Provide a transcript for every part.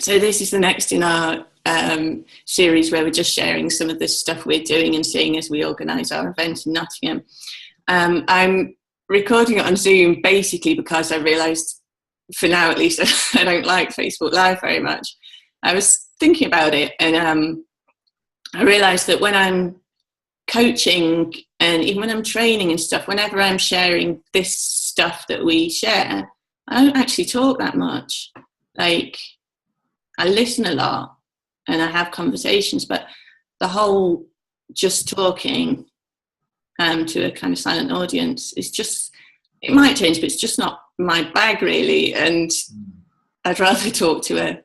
So this is the next in our series where we're just sharing some of the stuff we're doing and seeing as we organise our event in Nottingham. I'm recording it on Zoom basically because I realised, for now at least, I don't like Facebook Live very much. I was thinking about it, and I realised that when I'm coaching and even when I'm training and stuff, whenever I'm sharing this stuff that we share, I don't actually talk that much. Like, I listen a lot and I have conversations, but the whole just talking to a kind of silent audience is just, it might change, but it's just not my bag really. And I'd rather talk to a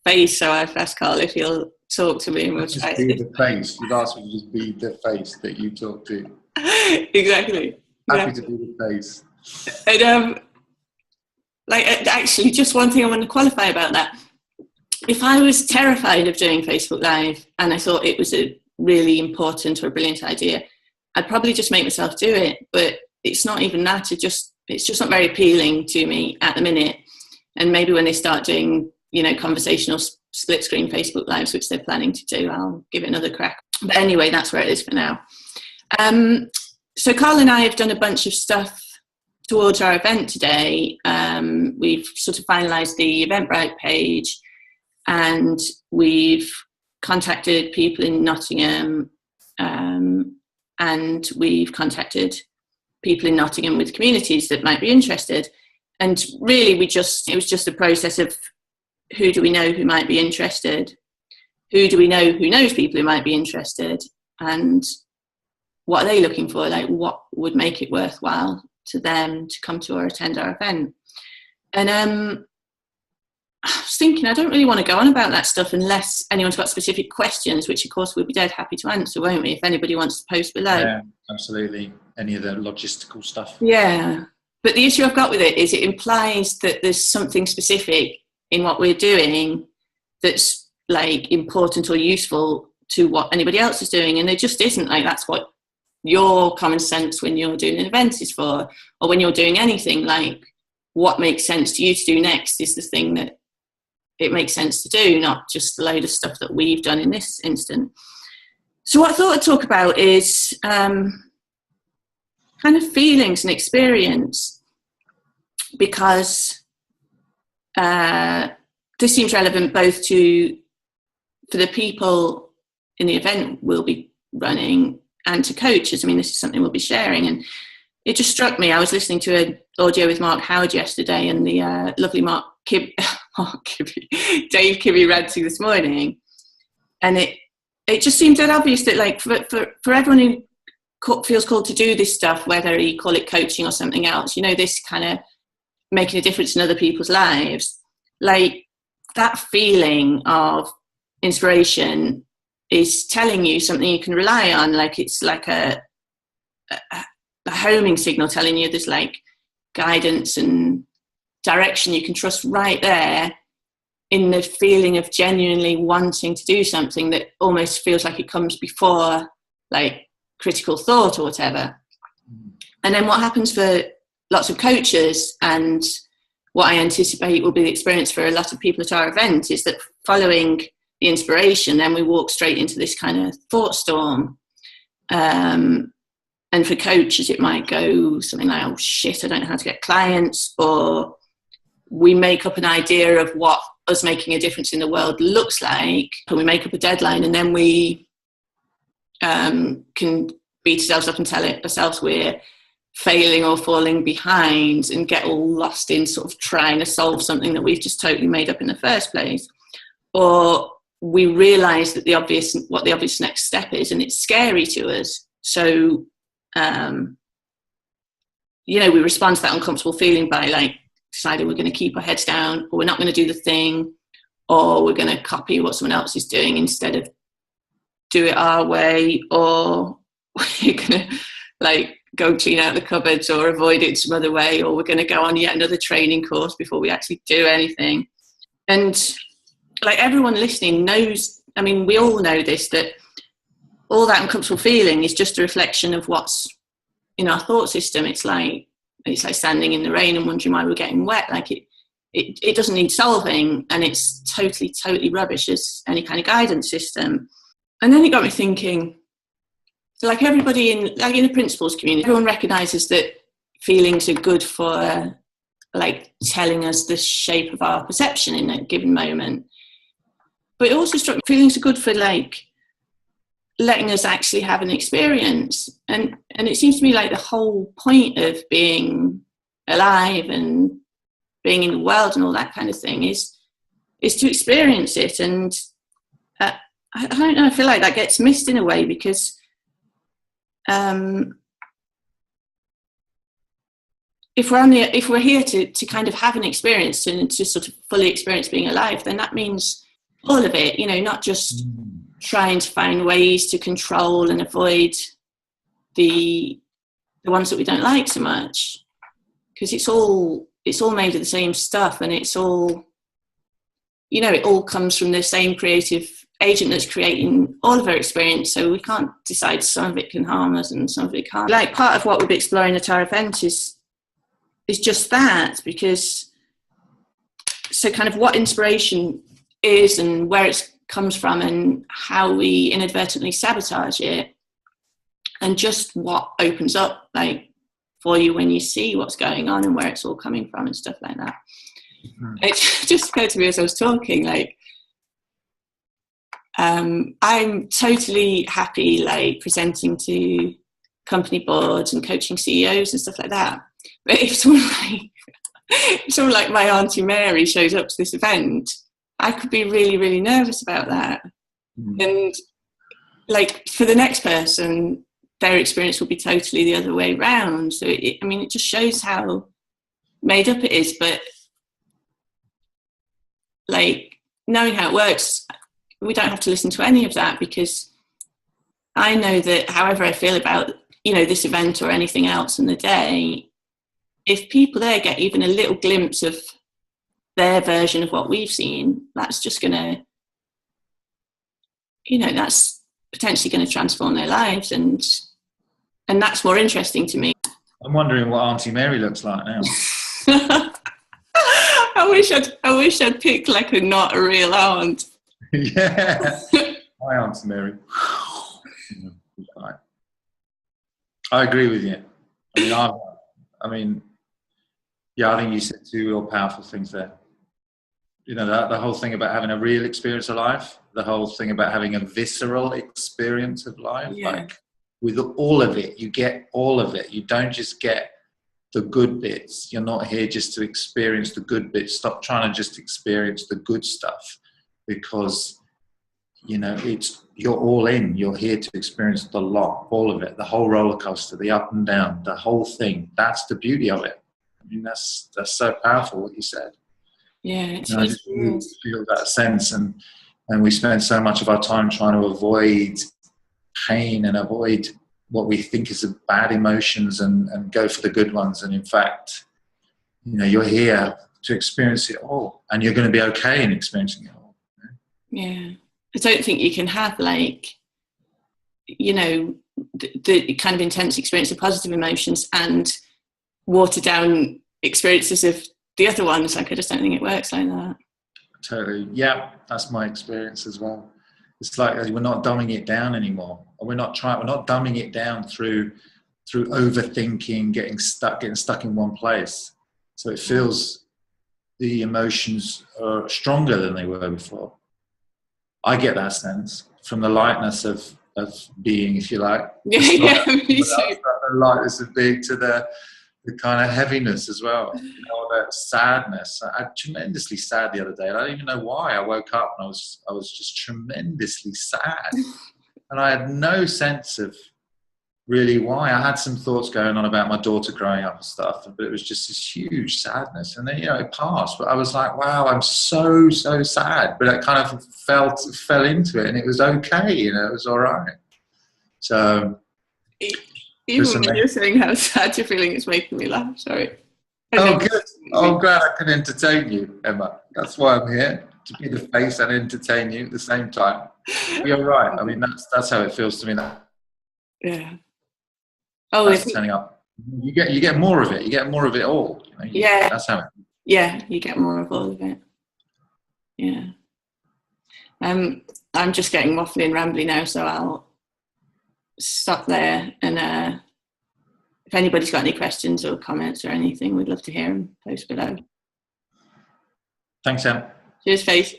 face. So I've asked Karl if he'll talk to me. And we'll just be the face. You've asked me to just be the face that you talk to. Exactly. Happy to be the face. And actually, just one thing I want to qualify about that. If I was terrified of doing Facebook Live and I thought it was a really important or brilliant idea, I'd probably just make myself do it. But it's not even that. It's just not very appealing to me at the minute. And maybe when they start doing, conversational split screen Facebook Lives, which they're planning to do, I'll give it another crack. But anyway, that's where it is for now. So Karl and I have done a bunch of stuff towards our event today. We've sort of finalised the Eventbrite page, and we've contacted people in Nottingham, and we've contacted people in Nottingham with communities that might be interested. And really, it was just a process of who do we know who might be interested, who do we know who knows people who might be interested, and what are they looking for? Like, what would make it worthwhile to them to come to or attend our event? And I was thinking, I don't really want to go on about that stuff unless anyone's got specific questions, which of course we'll be dead happy to answer, won't we? If anybody wants to post below. Yeah, absolutely. Any of the logistical stuff. Yeah. But the issue I've got with it is it implies that there's something specific in what we're doing that's like important or useful to what anybody else is doing. And there just isn't. Like, that's what your common sense when you're doing an event is for, or when you're doing anything. Like, what makes sense to you to do next is the thing that it makes sense to do, not just a load of stuff that we've done in this instant. So what I thought I'd talk about is kind of feelings and experience, because this seems relevant both for the people in the event we'll be running and to coaches. I mean, this is something we'll be sharing, and it just struck me. I was listening to an audio with Mark Howard yesterday, and the lovely Dave Kibbe ranting this morning, and it just seems that obvious that, like, for everyone who feels called to do this stuff, whether you call it coaching or something else, this kind of making a difference in other people's lives, like, that feeling of inspiration is telling you something you can rely on. Like, it's like a homing signal telling you there's like guidance and direction you can trust right there in the feeling of genuinely wanting to do something that almost feels like it comes before like critical thought or whatever. And then what happens for lots of coaches, and what I anticipate will be the experience for a lot of people at our event, is that following the inspiration, then we walk straight into this kind of thought storm. And for coaches, it might go something like, oh shit, I don't know how to get clients, or we make up an idea of what us making a difference in the world looks like, and we make up a deadline, and then we can beat ourselves up and tell ourselves we're failing or falling behind, and get all lost in sort of trying to solve something that we've just totally made up in the first place. Or we realise that what the obvious next step is, and it's scary to us. So, we respond to that uncomfortable feeling by like deciding we're going to keep our heads down, or we're not going to do the thing, or we're going to copy what someone else is doing instead of do it our way, or we're going to like go clean out the cupboards or avoid it some other way, or we're going to go on yet another training course before we actually do anything. And like, everyone listening knows, I mean, we all know this, that all that uncomfortable feeling is just a reflection of what's in our thought system. It's like standing in the rain and wondering why we're getting wet. Like, it doesn't need solving, and it's totally rubbish as any kind of guidance system. And then it got me thinking, like everybody in the principals community, everyone recognises that feelings are good for like telling us the shape of our perception in a given moment. But it also struck me feelings are good for like letting us actually have an experience. And it seems to me like the whole point of being alive and being in the world and all that kind of thing is to experience it. And I don't know, I feel like that gets missed in a way because if we're here to kind of have an experience and to sort of fully experience being alive, then that means all of it, you know, not just trying to find ways to control and avoid the ones that we don't like so much, because it's all made of the same stuff, and it's all, you know, it all comes from the same creative agent that's creating all of our experience. So we can't decide some of it can harm us and some of it can't. Like part of what we'll be exploring at our event is just that, because so kind of what inspiration is and where it comes from and how we inadvertently sabotage it, and just what opens up like for you when you see what's going on and where it's all coming from and stuff like that. It just occurred to me as I was talking, like I'm totally happy like presenting to company boards and coaching CEOs and stuff like that. But if someone like my Auntie Mary shows up to this event, I could be really nervous about that. And like for the next person, their experience will be totally the other way around. So it just shows how made up it is. But like knowing how it works, we don't have to listen to any of that, because I know that however I feel about, you know, this event or anything else in the day, if people there get even a little glimpse of their version of what we've seen, that's just going to, you know, that's potentially going to transform their lives, and that's more interesting to me. I'm wondering what Auntie Mary looks like now. I wish I'd picked like a not a real aunt. Yeah. Hi, Auntie Mary. I agree with you. I mean, I think you said two real powerful things there. You know, the whole thing about having a real experience of life, the whole thing about having a visceral experience of life. Yeah. Like with all of it, you get all of it. You don't just get the good bits. You're not here just to experience the good bits. Stop trying to just experience the good stuff, because, you know, you're all in. You're here to experience the lot, all of it, the whole roller coaster, the up and down, the whole thing. That's the beauty of it. I mean, that's so powerful what you said. Yeah, I just really feel that sense, and we spend so much of our time trying to avoid pain and avoid what we think is bad emotions and go for the good ones. And in fact, you know, you're here to experience it all, and you're going to be okay in experiencing it all. Yeah, I don't think you can have like, you know, the kind of intense experience of positive emotions and watered down experiences of the other ones. Like, I just don't think it works like that. Totally. Yeah, that's my experience as well. It's like we're not dumbing it down anymore. We're not dumbing it down through overthinking, getting stuck in one place. So it feels the emotions are stronger than they were before. I get that sense from the lightness of being, if you like. Yeah, me too. The lightness of being to the kind of heaviness as well. You know, that sadness. I had tremendously sad the other day. And I don't even know why. I woke up and I was just tremendously sad. And I had no sense of really why. I had some thoughts going on about my daughter growing up and stuff, but it was just this huge sadness. And then, you know, it passed. But I was like, wow, I'm so sad. But I kind of fell into it, and it was okay. You know, it was all right. So even when you're saying how sad you're feeling, it's making me laugh. Sorry. Oh, good. Oh, I'm glad I can entertain you, Emma. That's why I'm here, to be the face and entertain you at the same time. You're right. I mean, that's how it feels to me. Yeah. Oh, that's turning up. You get more of it. You get more of it all. You know? Yeah. That's how it. Yeah, you get more of all of it. Yeah. I'm just getting waffly and rambly now, so I'll stop there. And if anybody's got any questions or comments or anything, we'd love to hear them. Post below. Thanks, Em. Cheers, Faith.